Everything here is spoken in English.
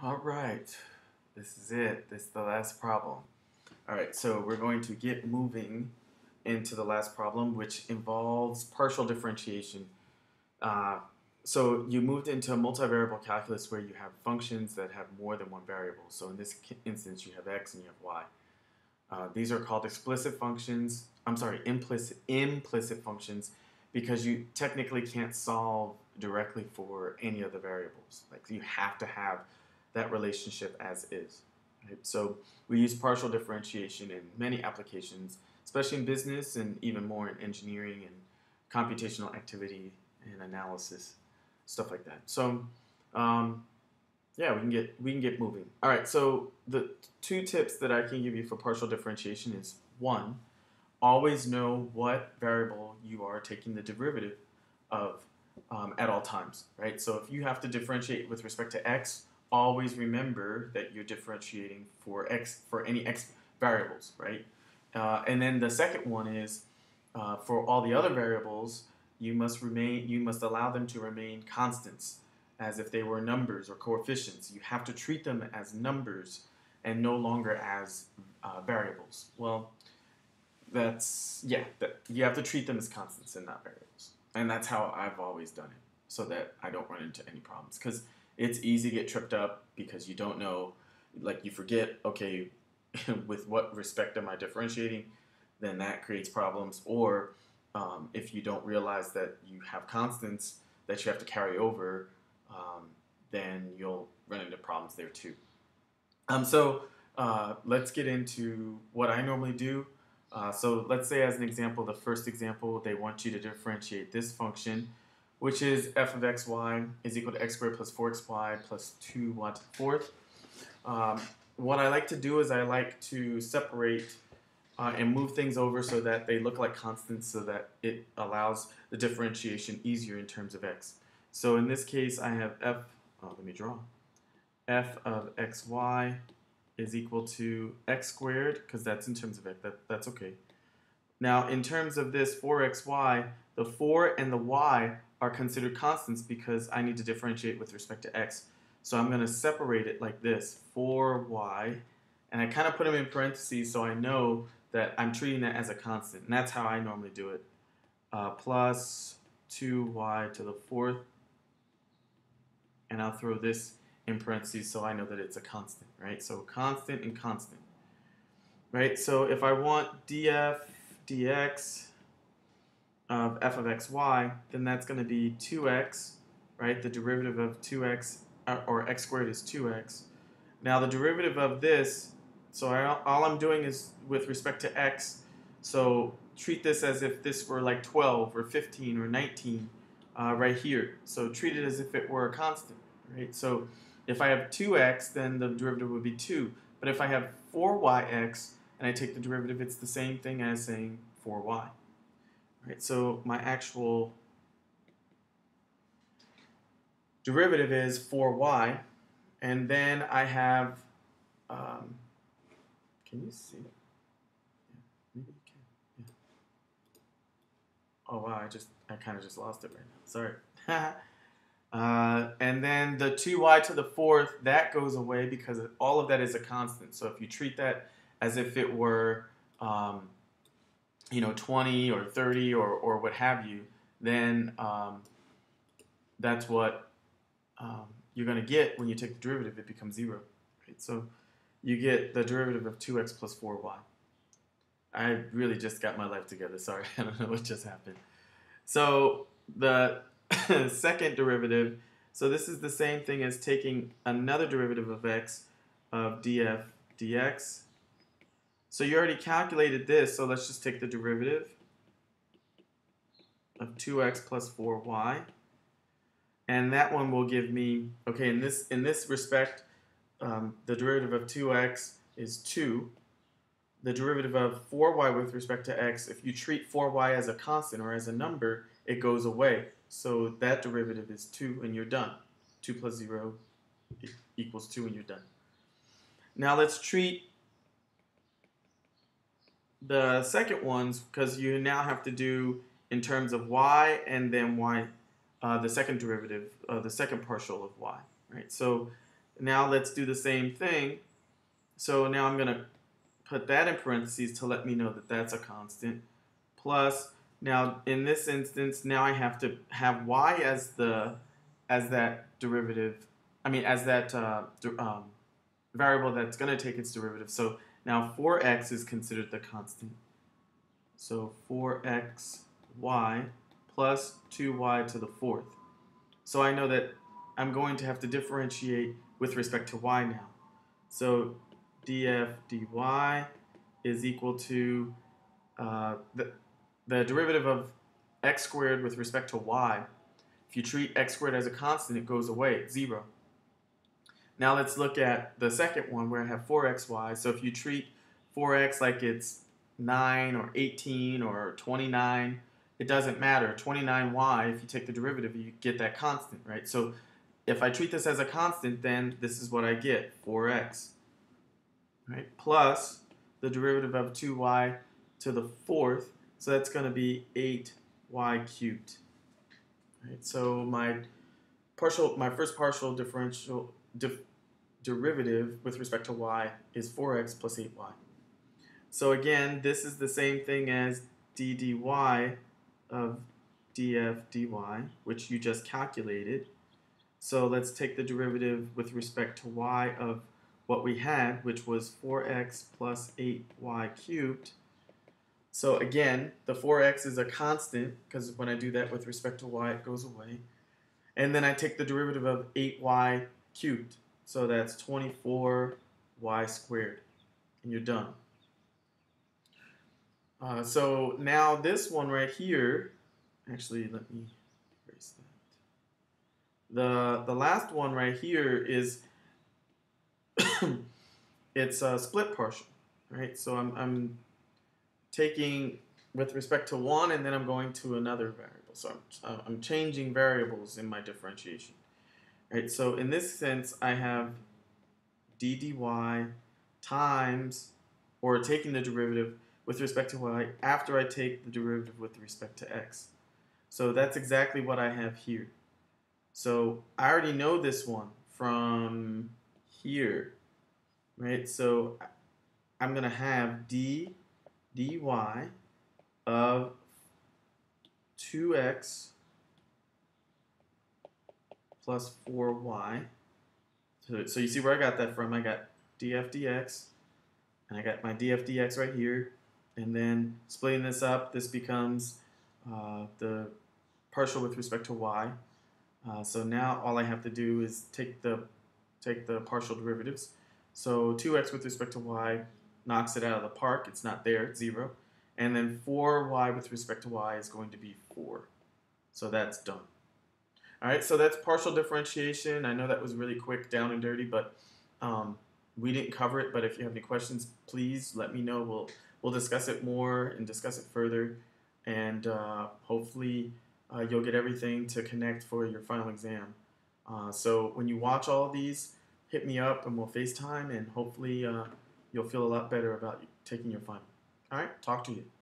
All right, this is it. This is the last problem. All right, so we're going to get moving into the last problem, which involves partial differentiation. Uh, so you moved into a multivariable calculus where you have functions that have more than one variable. So in this instance, you have x and you have y. These are called explicit functions. I'm sorry, implicit functions, because you technically can't solve directly for any of the variables. Like you have to have that relationship as is. Right? So we use partial differentiation in many applications, especially in business and even more in engineering and computational activity and analysis, stuff like that. So um, yeah, we can get moving. All right, so the two tips that I can give you for partial differentiation is one, always know what variable you are taking the derivative of at all times, right? So if you have to differentiate with respect to x, always remember that you're differentiating for x for any x variables, right? And then the second one is for all the other variables, you must allow them to remain constants as if they were numbers or coefficients. You have to treat them as numbers and no longer as variables. Well, you have to treat them as constants and not variables, and that's how I've always done it, so that I don't run into any problems. Because it's easy to get tripped up because you don't know, like you forget. Okay, with what respect am I differentiating? Then that creates problems. Or if you don't realize that you have constants that you have to carry over, then you'll run into problems there too. Let's get into what I normally do. So let's say, as an example, the first example, they want you to differentiate this function, which is f of xy is equal to x squared plus 4xy plus 2y to the fourth. Um, what I like to do is I like to separate and move things over so that they look like constants, so that it allows the differentiation easier in terms of x. So in this case, I have let me draw, f of xy is equal to x squared, because that's in terms of x, that's okay. Now, in terms of this 4xy, the 4 and the y are considered constants because I need to differentiate with respect to x. So I'm going to separate it like this, 4y, and I kind of put them in parentheses so I know that I'm treating that as a constant, and that's how I normally do it. Plus 2y to the fourth, and I'll throw this in parentheses so I know that it's a constant, right? So constant and constant, right? So if I want df dx of f of xy, then that's going to be 2x, right? The derivative of 2x, or x squared is 2x. Now the derivative of this, so all I'm doing is with respect to x, so treat this as if this were like 12 or 15 or 19 right here. So treat it as if it were a constant, right? So if I have 2x, then the derivative would be 2. But if I have 4yx and I take the derivative, it's the same thing as saying 4y. Right? So my actual derivative is 4y. And then I have, can you see? Yeah, maybe you can. Yeah. Oh wow, I kind of just lost it right now. Sorry. And then the 2y to the fourth, that goes away because all of that is a constant. So if you treat that as if it were, 20 or 30 or what have you, then that's what you're going to get when you take the derivative. It becomes 0. Right? So you get the derivative of 2x plus 4y. I really just got my life together. Sorry, I don't know what just happened. So the second derivative, so this is the same thing as taking another derivative of x of df dx. So you already calculated this, so let's just take the derivative of 2x plus 4y. And that one will give me, okay, in this respect, the derivative of 2x is 2. The derivative of 4y with respect to x, if you treat 4y as a constant or as a number, it goes away. So that derivative is 2, and you're done. 2 plus 0 equals 2, and you're done. Now let's treat the second ones, because you now have to do in terms of y and then y, the second derivative, the second partial of y. Right? So Now let's do the same thing. So now I'm going to put that in parentheses to let me know that that's a constant. Plus, now in this instance, now I have to have y as that derivative. I mean, as that variable that's going to take its derivative. So now 4x is considered the constant. So 4xy plus 2y to the fourth. So I know that I'm going to have to differentiate with respect to y now. So df dy is equal to the derivative of x squared with respect to y. If you treat x squared as a constant, it goes away, it's 0. Now let's look at the second one where I have 4xy. So if you treat 4x like it's 9 or 18 or 29, it doesn't matter. 29y, if you take the derivative, you get that constant, right? So if I treat this as a constant, then this is what I get, 4x, right? Plus the derivative of 2y to the fourth, so that's going to be 8y cubed. Right? So my first partial differential derivative with respect to y is 4x plus 8y. So again, this is the same thing as d dy of df dy, which you just calculated. So let's take the derivative with respect to y of what we had, which was 4x plus 8y cubed. So again, the 4x is a constant, because when I do that with respect to y, it goes away. And then I take the derivative of 8y cubed. So that's 24y squared. And you're done. So now this one right here, actually let me erase that. The last one right here is it's a split partial, right? So I'm taking with respect to one, and then I'm going to another variable. So I'm changing variables in my differentiation, right? So in this sense, I have d dy times, or taking the derivative with respect to y after I take the derivative with respect to x. So that's exactly what I have here. So I already know this one from here, right? So I'm going to have dy of 2x plus 4y. So you see where I got that from. I got df dx, and I got my df dx right here. And then splitting this up, this becomes the partial with respect to y. So now all I have to do is take the partial derivatives. So 2x with respect to y knocks it out of the park. It's not there, it's 0. And then 4y with respect to y is going to be 4. So that's done. All right, so that's partial differentiation. I know that was really quick, down and dirty, but we didn't cover it. But if you have any questions, please let me know. We'll discuss it more and discuss it further. And hopefully you'll get everything to connect for your final exam. So when you watch all of these, hit me up and we'll FaceTime, and hopefully you'll feel a lot better about taking your final. All right, talk to you.